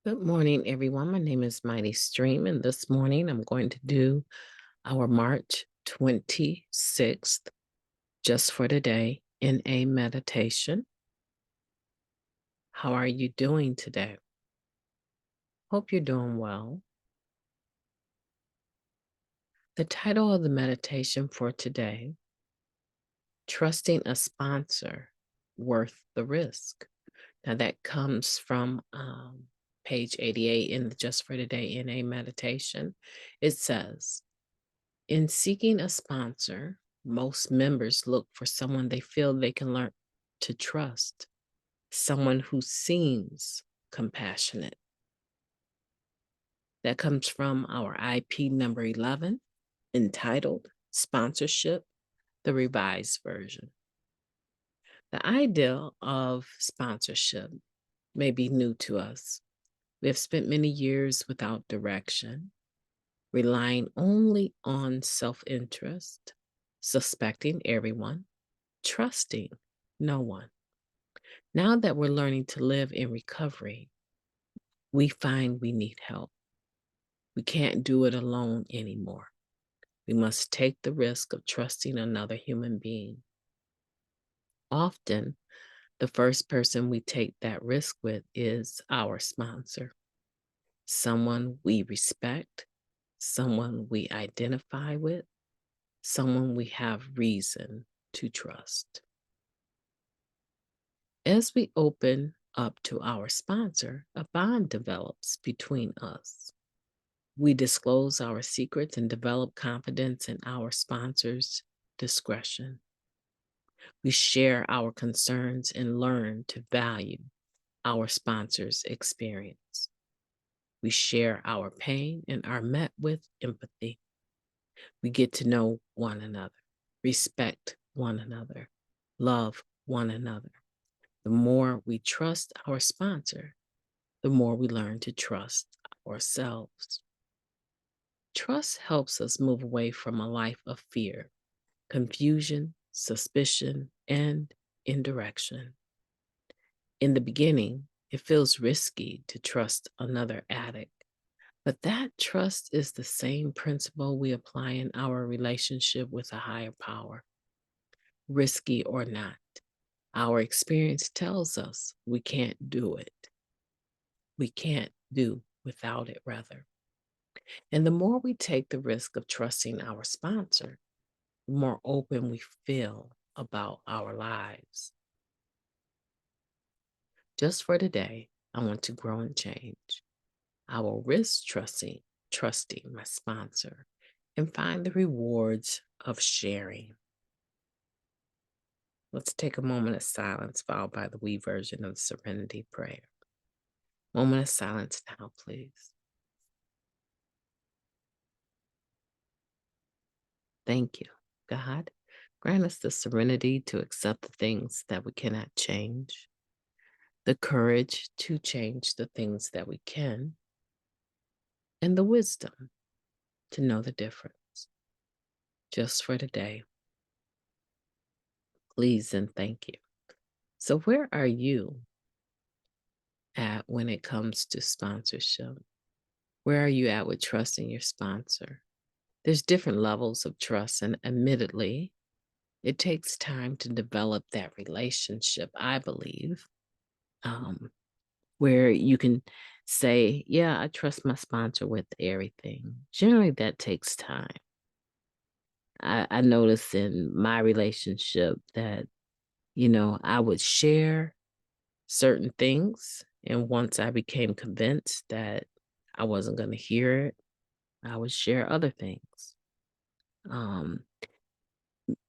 Good morning, everyone. My name is MightyStream, and this morning I'm going to do our March 26th, just for today, in a meditation. How are you doing today? Hope you're doing well. The title of the meditation for today, Trusting a Sponsor Worth the Risk. Now that comes from page 88 in the Just for Today in a meditation. It says, in seeking a sponsor, most members look for someone they feel they can learn to trust, someone who seems compassionate. That comes from our IP number 11, entitled Sponsorship, the Revised Version. The idea of sponsorship may be new to us. We have spent many years without direction, relying only on self-interest, suspecting everyone, trusting no one. Now that we're learning to live in recovery, we find we need help. We can't do it alone anymore. We must take the risk of trusting another human being. Often, the first person we take that risk with is our sponsor, someone we respect, someone we identify with, someone we have reason to trust. As we open up to our sponsor, a bond develops between us. We disclose our secrets and develop confidence in our sponsor's discretion. We share our concerns and learn to value our sponsor's experience. We share our pain and are met with empathy. We get to know one another, respect one another, love one another. The more we trust our sponsor, the more we learn to trust ourselves. Trust helps us move away from a life of fear, confusion, suspicion, and indirection. In the beginning, it feels risky to trust another addict, but that trust is the same principle we apply in our relationship with a higher power. Risky or not, our experience tells us we can't do it. We can't do without it, rather. And the more we take the risk of trusting our sponsor, the more open we feel about our lives. Just for today, I want to grow and change. I will risk trusting my sponsor and find the rewards of sharing. Let's take a moment of silence, followed by the we version of the Serenity Prayer. Moment of silence now, please. Thank you, God. Grant us the serenity to accept the things that we cannot change, the courage to change the things that we can, and the wisdom to know the difference. Just for today, please and thank you. So where are you at when it comes to sponsorship? Where are you at with trusting your sponsor? There's different levels of trust, and admittedly, it takes time to develop that relationship, I believe, where you can say, yeah, I trust my sponsor with everything. Generally, that takes time. I noticed in my relationship that, I would share certain things. And once I became convinced that I wasn't going to hear it, I would share other things. Um,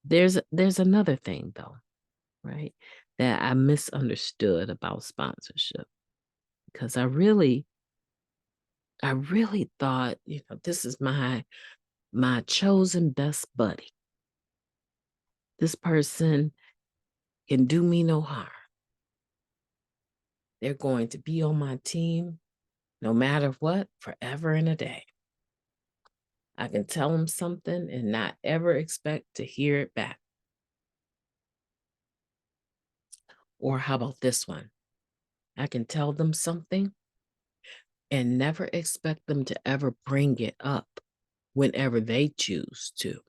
there's another thing though, right? That I misunderstood about sponsorship because I really thought, this is my chosen best buddy. This person can do me no harm. They're going to be on my team no matter what, forever and a day. I can tell them something and not ever expect to hear it back. Or how about this one? I can tell them something, and never expect them to ever bring it up whenever they choose to.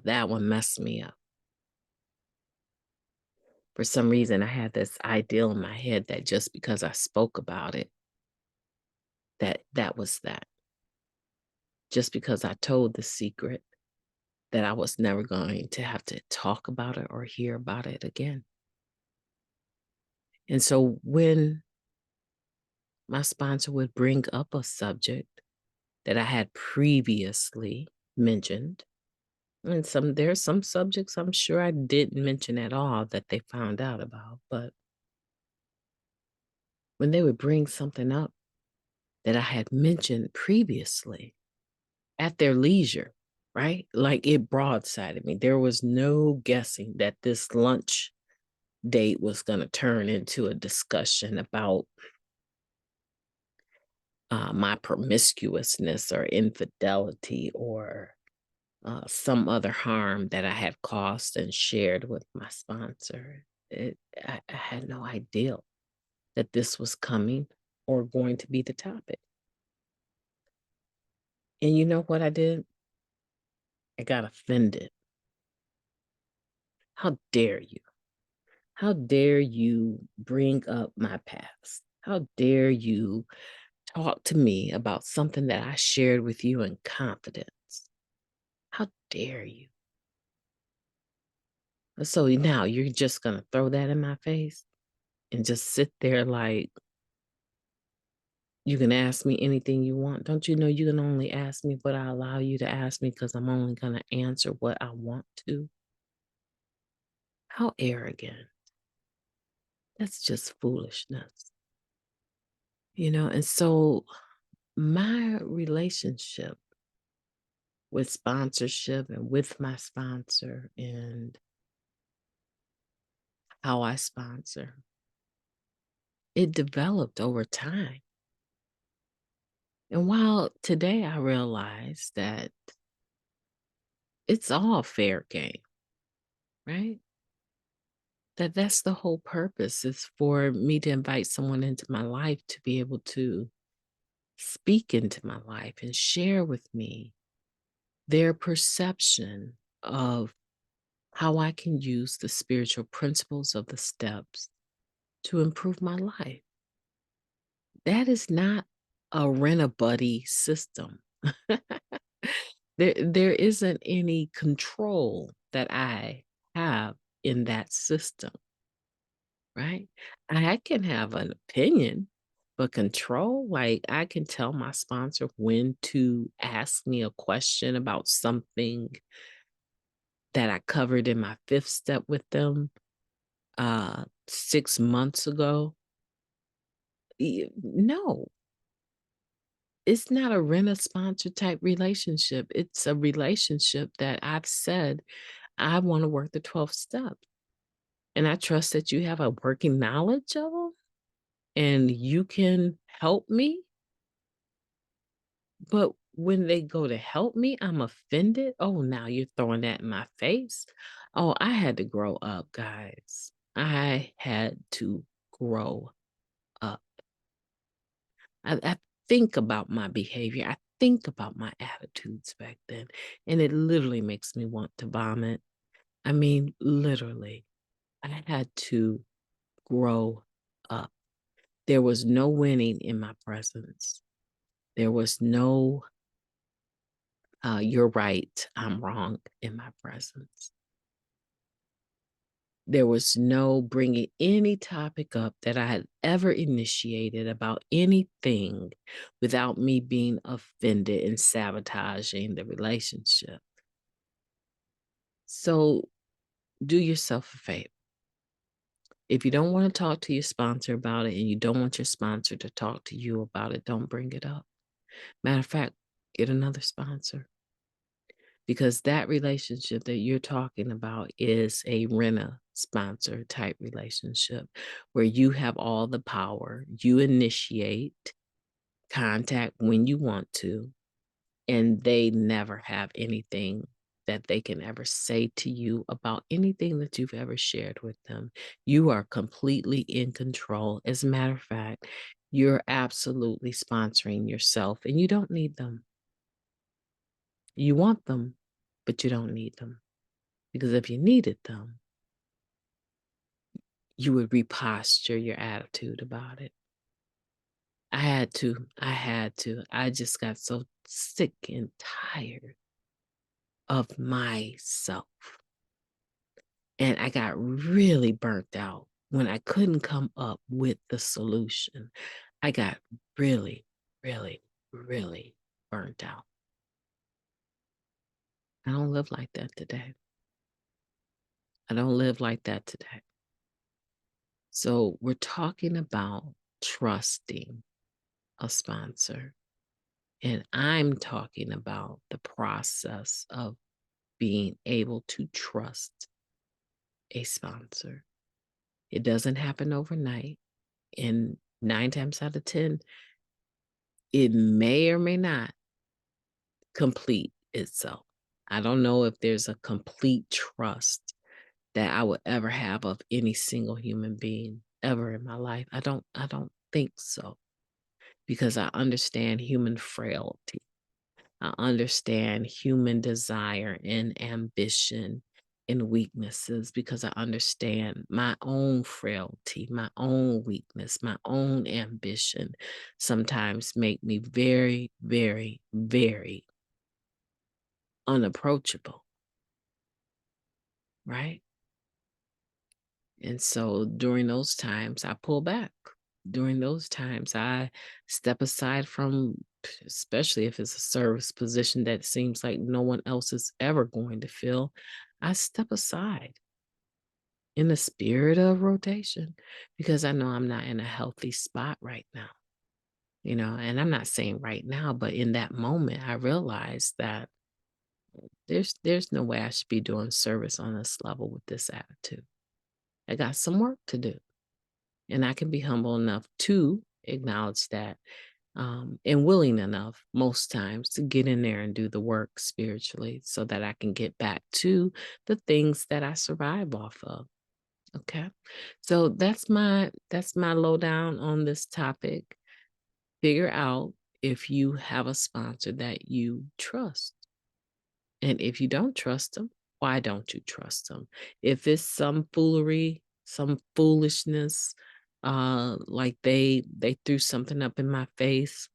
That one messed me up. For some reason, I had this ideal in my head that just because I spoke about it, that was that. Just because I told the secret, that I was never going to have to talk about it or hear about it again. And so when my sponsor would bring up a subject that I had previously mentioned, and there's some subjects I'm sure I didn't mention at all that they found out about, but when they would bring something up that I had mentioned previously at their leisure, right? Like it broadsided me. There was no guessing that this lunch date was going to turn into a discussion about my promiscuousness or infidelity or some other harm that I had caused and shared with my sponsor. I had no idea that this was coming or going to be the topic. And you know what I did? I got offended. How dare you? How dare you bring up my past? How dare you talk to me about something that I shared with you in confidence? How dare you? So now you're just going to throw that in my face and just sit there like you can ask me anything you want. Don't you know you can only ask me what I allow you to ask me because I'm only going to answer what I want to? How arrogant. That's just foolishness. And so my relationship with sponsorship and with my sponsor and how I sponsor, it developed over time. And while today I realize that it's all fair game, right? That's the whole purpose is for me to invite someone into my life to be able to speak into my life and share with me their perception of how I can use the spiritual principles of the steps to improve my life. That is not a rent-a-buddy system. There isn't any control that I have in that system, right? I can have an opinion, but control, like I can tell my sponsor when to ask me a question about something that I covered in my fifth step with them 6 months ago. No, it's not a rent a sponsor type relationship. It's a relationship that I've said I want to work the 12th step. And I trust that you have a working knowledge of them and you can help me. But when they go to help me, I'm offended. Oh, now you're throwing that in my face. Oh, I had to grow up, guys. I had to grow up. I think about my behavior. I think about my attitudes back then, and it literally makes me want to vomit. I mean, literally, I had to grow up. There was no winning in my presence. There was no, you're right, I'm wrong in my presence. There was no bringing any topic up that I had ever initiated about anything without me being offended and sabotaging the relationship. So do yourself a favor. If you don't want to talk to your sponsor about it and you don't want your sponsor to talk to you about it, don't bring it up. Matter of fact, get another sponsor because that relationship that you're talking about is a renter sponsor type relationship where you have all the power. You initiate contact when you want to, and they never have anything that they can ever say to you about anything that you've ever shared with them. You are completely in control. As a matter of fact, You're absolutely sponsoring yourself, and you don't need them. You want them, but you don't need them. Because if you needed them, you would reposture your attitude about it. I had to. I had to. I just got so sick and tired of myself. And I got really burnt out when I couldn't come up with the solution. I got really, really, really burnt out. I don't live like that today. I don't live like that today. So we're talking about trusting a sponsor. And I'm talking about the process of being able to trust a sponsor. It doesn't happen overnight. And 9 times out of 10, it may or may not complete itself. I don't know if there's a complete trust that I would ever have of any single human being ever in my life. I don't think so, because I understand human frailty. I understand human desire and ambition and weaknesses, because I understand my own frailty, my own weakness, my own ambition sometimes make me very, very, very unapproachable, right? And so during those times, I pull back. During those times, I step aside from, especially if it's a service position that seems like no one else is ever going to fill, I step aside in the spirit of rotation, because I know I'm not in a healthy spot right now. And I'm not saying right now, but in that moment, I realized that there's no way I should be doing service on this level with this attitude. I got some work to do. And I can be humble enough to acknowledge that, and willing enough most times to get in there and do the work spiritually, so that I can get back to the things that I survive off of. Okay. So that's my lowdown on this topic. Figure out if you have a sponsor that you trust. And if you don't trust them, why don't you trust them? If it's some foolery, some foolishness, like they threw something up in my face,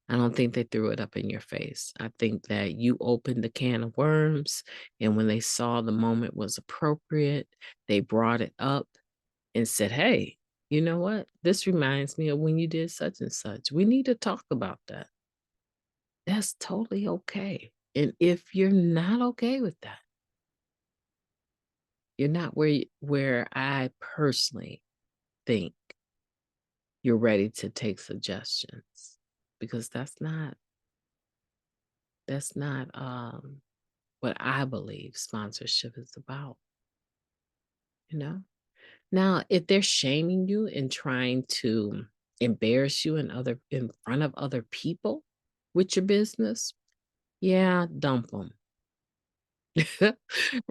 I don't think they threw it up in your face. I think that you opened the can of worms, and when they saw the moment was appropriate, they brought it up and said, "Hey, you know what? This reminds me of when you did such and such. We need to talk about that." That's totally okay. And if you're not okay with that, you're not where I personally think you're ready to take suggestions, because that's not what I believe sponsorship is about, you know? Now, if they're shaming you and trying to embarrass you in front of other people with your business, yeah, dump them.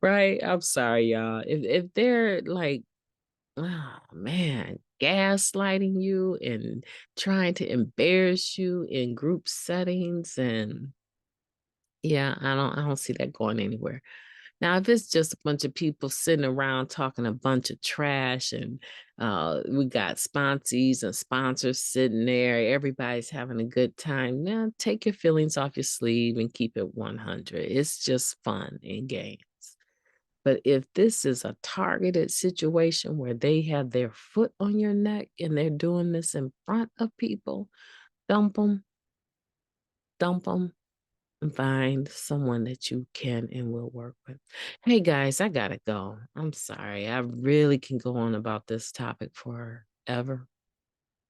Right? I'm sorry, y'all. If they're like, oh man, gaslighting you and trying to embarrass you in group settings, and yeah, I don't see that going anywhere. Now, if it's just a bunch of people sitting around talking a bunch of trash, and we got sponsees and sponsors sitting there, everybody's having a good time. Now, take your feelings off your sleeve and keep it 100. It's just fun and games. But if this is a targeted situation where they have their foot on your neck and they're doing this in front of people, dump them, and find someone that you can and will work with. Hey guys, I gotta go. I'm sorry. I really can go on about this topic forever,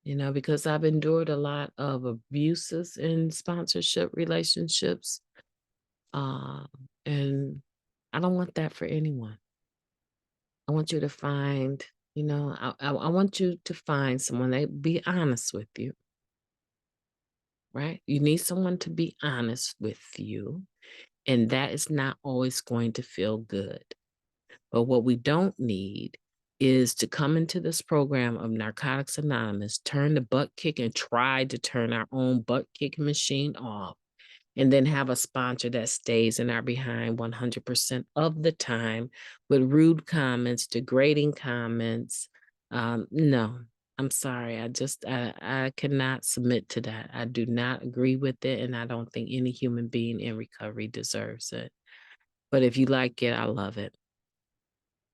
because I've endured a lot of abuses in sponsorship relationships. Uh, and I don't want that for anyone. I want you to find, I want you to find someone that be honest with you, right? You need someone to be honest with you, and that is not always going to feel good. But what we don't need is to come into this program of Narcotics Anonymous, turn the butt kick and try to turn our own butt kicking machine off, and then have a sponsor that stays in our behind 100% of the time with rude comments, degrading comments. No, I'm sorry. I cannot submit to that. I do not agree with it, and I don't think any human being in recovery deserves it. But if you like it, I love it.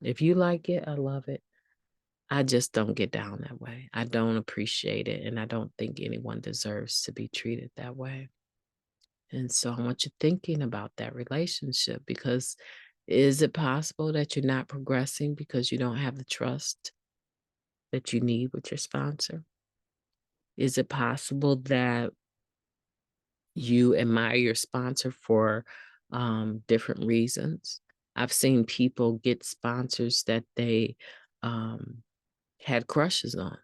If you like it, I love it. I just don't get down that way. I don't appreciate it, and I don't think anyone deserves to be treated that way. And so I want you thinking about that relationship, because is it possible that you're not progressing because you don't have the trust that you need with your sponsor? Is it possible that you admire your sponsor for different reasons? I've seen people get sponsors that they um, had crushes on.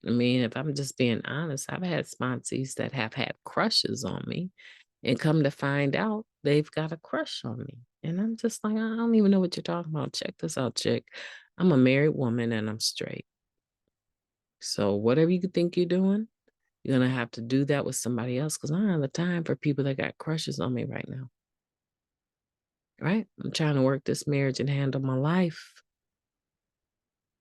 I mean, if I'm just being honest, I've had sponsees that have had crushes on me, and come to find out they've got a crush on me. And I'm just like, I don't even know what you're talking about. Check this out, chick. I'm a married woman and I'm straight. So whatever you think you're doing, you're gonna have to do that with somebody else, because I don't have the time for people that got crushes on me right now. Right? I'm trying to work this marriage and handle my life.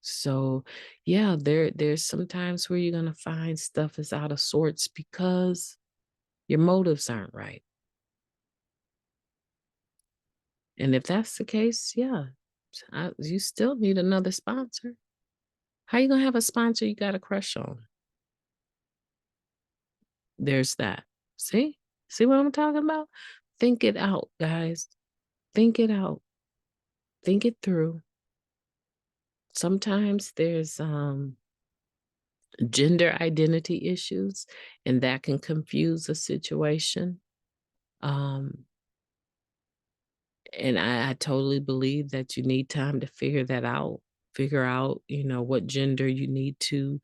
So yeah, there's some times where you're gonna find stuff is out of sorts because your motives aren't right. And if that's the case, yeah, you still need another sponsor. How you gonna have a sponsor you got a crush on? There's that. See? See what I'm talking about? Think it out, guys. Think it out. Think it through. Sometimes there's gender identity issues, and that can confuse a situation. Um, and I totally believe that you need time to figure that out. Figure out, what gender you need to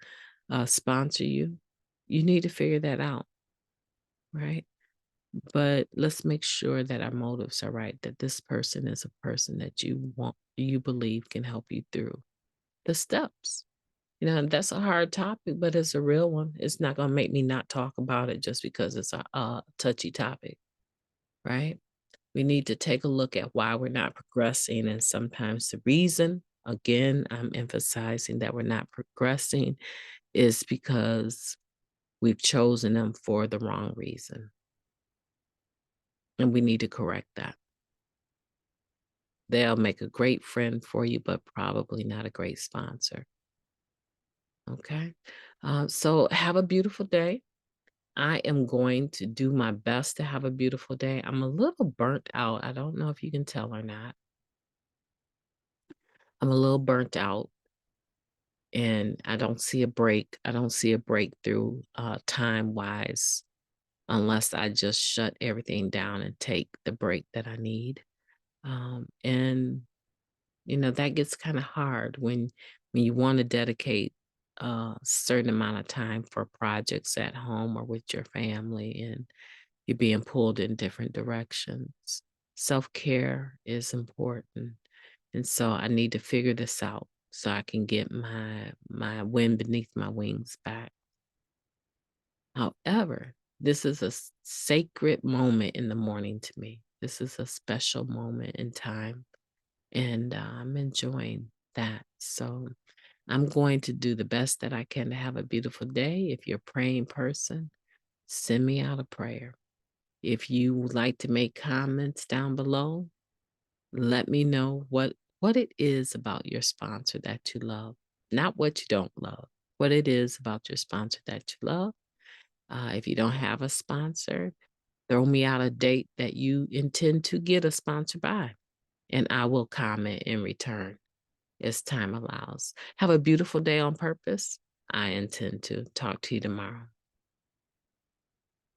sponsor you. You need to figure that out, right? But let's make sure that our motives are right, that this person is a person that you believe can help you through the steps. That's a hard topic, but it's a real one. It's not going to make me not talk about it just because it's a touchy topic, right? We need to take a look at why we're not progressing. And sometimes the reason, again, I'm emphasizing that we're not progressing, is because we've chosen them for the wrong reason. And we need to correct that. They'll make a great friend for you, but probably not a great sponsor. Okay. So have a beautiful day. I am going to do my best to have a beautiful day. I'm a little burnt out. I don't know if you can tell or not. I'm a little burnt out, and I don't see a break. I don't see a breakthrough time wise, unless I just shut everything down and take the break that I need. And that gets kind of hard when you want to dedicate a certain amount of time for projects at home or with your family, and you're being pulled in different directions. Self-care is important. And so I need to figure this out so I can get my wind beneath my wings back. However, this is a sacred moment in the morning to me. This is a special moment in time, and I'm enjoying that. So I'm going to do the best that I can to have a beautiful day. If you're a praying person, send me out a prayer. If you would like to make comments down below, let me know what it is about your sponsor that you love, not what you don't love, what it is about your sponsor that you love. If you don't have a sponsor, throw me out a date that you intend to get a sponsor by, and I will comment in return as time allows. Have a beautiful day on purpose. I intend to talk to you tomorrow.